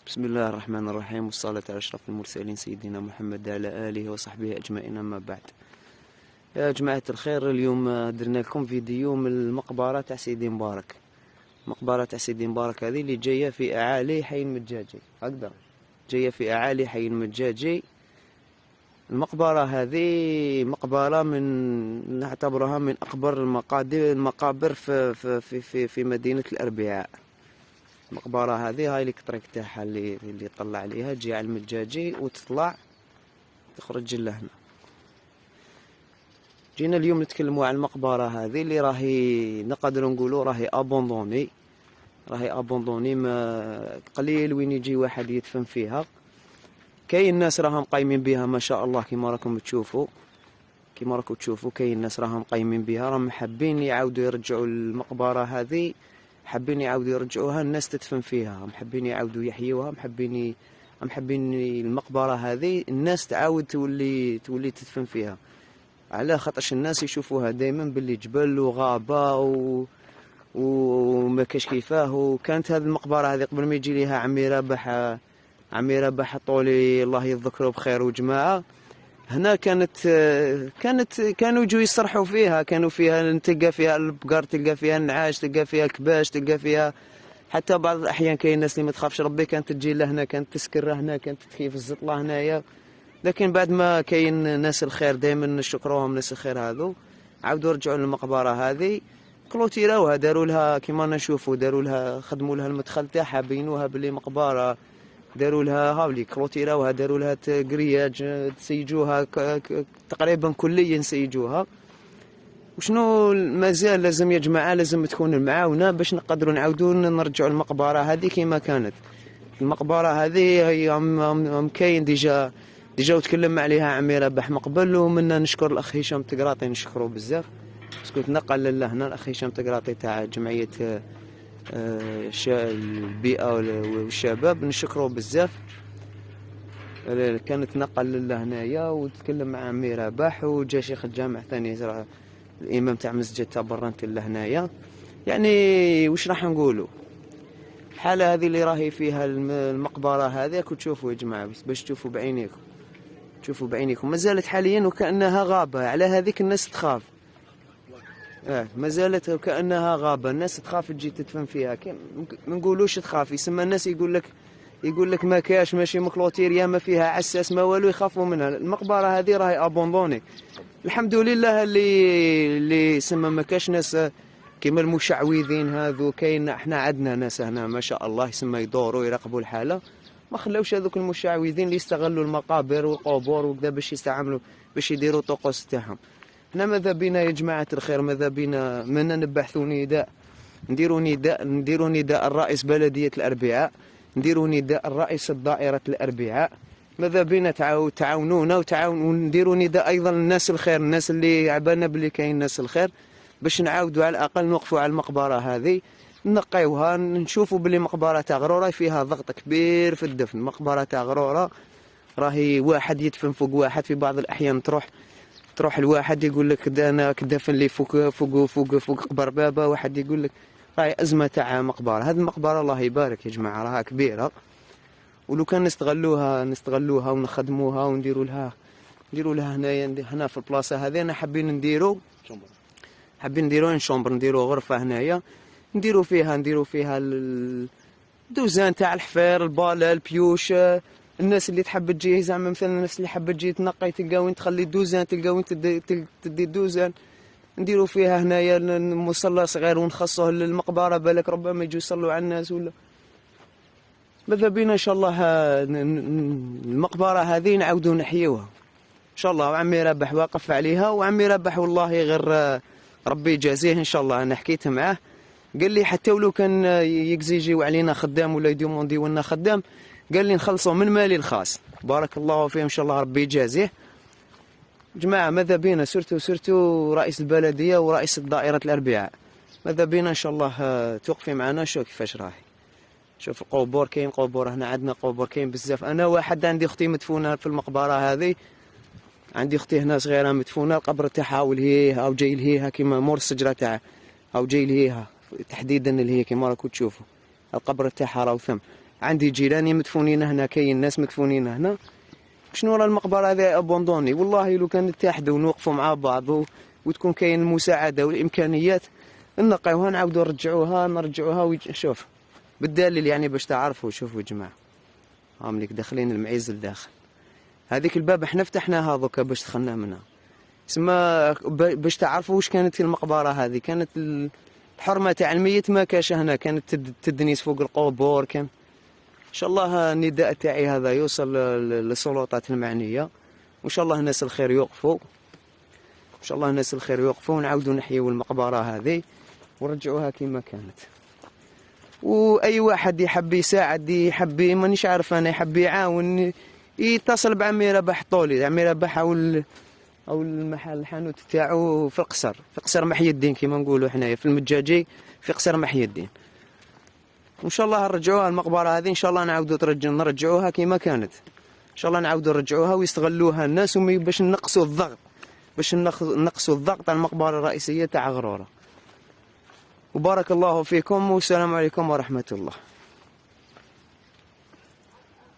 بسم الله الرحمن الرحيم، والصلاة على أشرف المرسلين سيدنا محمد وعلى آله وصحبه أجمعين. أما بعد، يا جماعة الخير، اليوم درنا لكم فيديو من المقبرة تاع سيدي مبارك. المقبرة تاع سيدي مبارك هذه اللي جاية في أعالي حي المجاجي، هكذا جاية في أعالي حي المجاجي. المقبرة هذه مقبرة نعتبرها من أكبر المقابر في مدينة الأربعاء. المقبرة هذه هاي الطريق تاعها اللي طلع عليها، تجي على المجاجي وتطلع تخرج لهنا. جينا اليوم نتكلموا على المقبرة هذه اللي راهي نقدروا نقولوا راهي ابوندوني، ما قليل وين يجي واحد يدفن فيها. كاين ناس راهم قايمين بها ما شاء الله، كيما راكم تشوفوا كاين ناس راهم قايمين بها، راهم حابين يعاودوا يرجعوا المقبرة هذه، حابين يعاودوا يرجعوها الناس تدفن فيها، محبين يعاودوا يحيوها، محبين المقبرة هذه الناس تعاود تولي تدفن فيها، على خاطرش الناس يشوفوها دائما باللي جبل وغابة وما كاش كيفاه. وكانت هذه المقبرة هذه قبل ما يجي ليها عمي رباح طولي الله يذكره بخير وجماعة، هنا كانوا يجوا يسرحوا فيها، كانوا فيها تلقى فيها البقر، تلقى فيها النعاش، تلقى فيها الكباش، تلقى فيها حتى بعض الأحيان كاين ناس اللي ما تخافش ربي كانت تجي لهنا، كانت تسكر هنا، كانت تكيف الزطلة هنايا. لكن بعد ما كاين ناس الخير دائما نشكروهم، ناس الخير هذو عاودوا رجعوا للمقبرة هذه، كلوتيراوها، داروا لها كيما نشوفوا، داروا لها خدموا لها المدخل تاعها، بينوها باللي مقبرة، داروا لها هاولي كلوتيراوها، داروا لها قرياج، تسيجوها تقريبا كليا سيجوها. وشنو مازال لازم يا جماعه، لازم تكون المعاونه باش نقدروا نعاودوا نرجعوا المقبره هذه كما كانت. المقبره هذه هي كاين ديجا وتكلم عليها عمي رباح مقبل، ومنا نشكر الاخ هشام تقراطي، نشكره بزاف باسكو تنقل لهنا الاخ هشام تقراطي تاع جمعيه البيئة والشباب، نشكره بزاف. كانت نقل لهنايا وتكلم مع عمي رباح، وجا شيخ الجامع ثاني الامام تاع مسجد تاع برانت لهنايا. يعني واش راح نقولوا، الحالة هذه اللي راهي فيها المقبرة هذه كنت تشوفوا يا جماعة، باش تشوفوا بعينيكم، مازالت حاليا وكأنها غابة، على هذيك الناس تخاف. ما زالت كأنها غابة، الناس تخاف تجي تدفن فيها، ما نقولوش تخاف، يسمى الناس يقول لك ما كاش ماشي مكلوتير، ما فيها عساس ما والو، يخافوا منها. المقبرة هذه راهي ابوندوني، الحمد لله اللي يسمى ما كاش ناس كيما المشعوذين هذو. كاين احنا عندنا ناس هنا ما شاء الله يسمى يدوروا يراقبوا الحالة، ما خلاوش هذوك المشعوذين اللي يستغلوا المقابر والقبور وكذا باش يستعملوا باش يديروا طقوس تاعهم. احنا ماذا بينا يا جماعة الخير، ماذا بينا منا نبحثوا نداء، نديروا نداء الرئيس بلدية الأربعاء، نديروا نداء الرئيس الدائرة الأربعاء، ماذا بينا تعاونونا ونديروا نداء أيضا للناس الخير، الناس اللي عبالنا بلي كاين ناس الخير، باش نعاودوا على الأقل نوقفوا على المقبرة هذه، نقيوها، نشوفوا بلي مقبرة تاع غرورة فيها ضغط كبير في الدفن. مقبرة تاع غرورة راهي واحد يدفن فوق واحد، في بعض الأحيان تروح الواحد يقول لك انا كدفن لي فوق قبر بابا، واحد يقول لك راهي ازمه تاع مقبره. هذه المقبره الله يبارك يا جماعه راها كبيره، ولو كان نستغلوها ونخدموها ونديروا لها هنا في البلاصه هذه. انا حابين نديروا ان شومبر، نديروا غرفه هنايا، نديروا فيها الدوزان تاع الحفير، الباله، البيوش، الناس اللي تحب تجي زعما مثلا الناس اللي حابه تجي تنقي، تلقى وين تخلي الدوزان، تلقى وين تدي الدوزان. نديروا فيها هنايا مصلى صغير ونخصوه للمقبره، بالك ربما يجوا يصلوا على الناس ولا. ماذا بينا ان شاء الله المقبره هذه نعاودوا نحيوها ان شاء الله، وعمي ربح واقف عليها، وعمي ربح والله غير ربي يجازيه ان شاء الله. انا حكيت معاه قال لي حتى ولو كان يجيو علينا خدام ولا يديمونديو لنا خدام، قال لي نخلصوا من مالي الخاص. بارك الله فيه ان شاء الله ربي يجازيه. جماعه ماذا بينا سرتو رئيس البلديه ورئيس دائره الأربعاء، ماذا بينا ان شاء الله توقفي معنا. شوف كيفاش راهي، شوف القبور، كاين قبور هنا، عندنا قبور كاين بزاف. انا واحد عندي اختي مدفونه في المقبره هذه، عندي اختي هنا صغيره مدفونه، القبر تاعها ولهيها او جاي لهيها كيما مور السجره تاعها، او جاي لهيها تحديدا اللي هي كيما راكم تشوفوا القبر تاعها راهو ثم. عندي جيراني مدفونين هنا، كاين ناس مدفونين هنا. شنو راه المقبره هذه ابوندوني؟ والله لو كان نتحدوا ونوقفوا مع بعض وتكون كاين المساعده والامكانيات نقيوها نعاودوا نرجعوها شوف بالدليل يعني باش تعرفوا. شوفوا يا جماعه، هام ليك داخلين المعيز لداخل. هذيك الباب احنا فتحناها دوكا باش دخلنا منها. سما باش تعرفوا واش كانت المقبره هذه. كانت الحرمه تاع الميت ما كاش هنا، كانت تدنيس فوق القبور. كان ان شاء الله النداء تاعي هذا يوصل للسلطات المعنيه، وان شاء الله الناس الخير يوقفوا، ان شاء الله الناس الخير يوقفوا ونعاودوا نحيوا المقبره هذه ونرجعوها كما كانت. واي واحد يحب يساعد، يحب مانيش عارف انا، يحب يعاون، يتصل بعمي رباح طولي. عمي رباح او المحل الحانوت تاعو في القصر، في قصر محي الدين كما نقولوا حنايا، في المجاجي في قصر محي الدين. وان شاء الله نرجعوها المقبره هذه، ان شاء الله نعاودوا نرجعوها كما كانت. ان شاء الله نعاودوا نرجعوها ويستغلوها الناس باش نقصوا الضغط، باش نقصوا الضغط على المقبره الرئيسيه تاع غروره. وبارك الله فيكم والسلام عليكم ورحمه الله.